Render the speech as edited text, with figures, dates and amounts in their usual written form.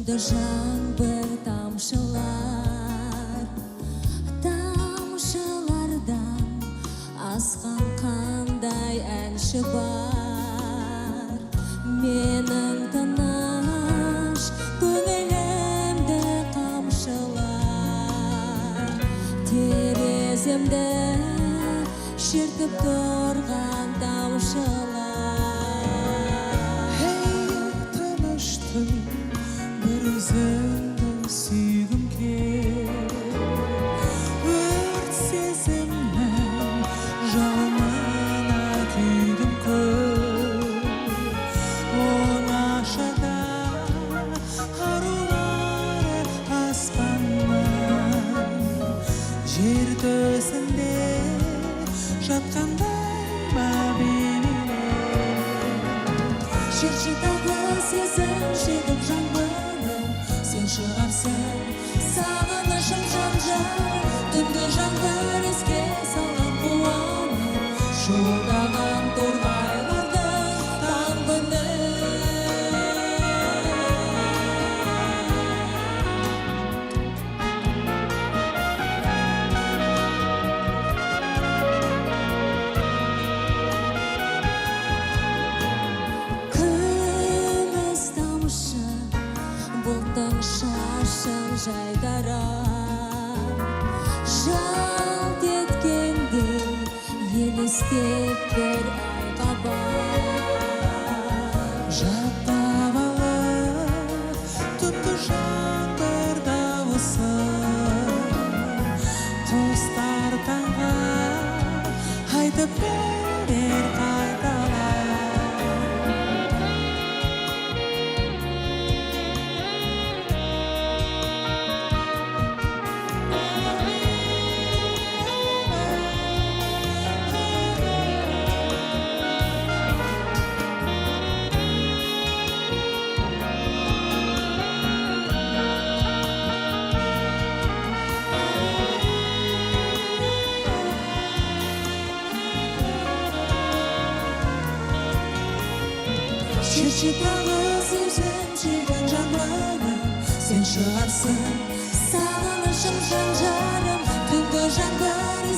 Түнді жаңбыр тамшылар, тамшылардан асқан қандай әнші бар. Менің тыныш көңілімді қамшылар, тереземді шертіп тұрған тамшылар. Тыныштың бір өзіңді сүйгім кел, өрт сезімнің жалынына күйдім көп. Оңашада арулары аспаннан, жер төсінде жатқандай ма Шершитағы сезім жетіп жаңбырым, сен шығарсың сағынышым жан-жан. Түнгі жаңбыр еске салған қуаным, шуылдаған торғайлардың таңбыны. Бұлттың шашын жайдарам, жалт еткендей елестеп бір айға бар. Жаттап алып түнгі жаңбыр дауысын, құстар таңға айтып берер қайталап. Шершитағы сезім жеген жаңбырым, сен шығарсың сағынышым жан-жарым. Түнгі жаңбыр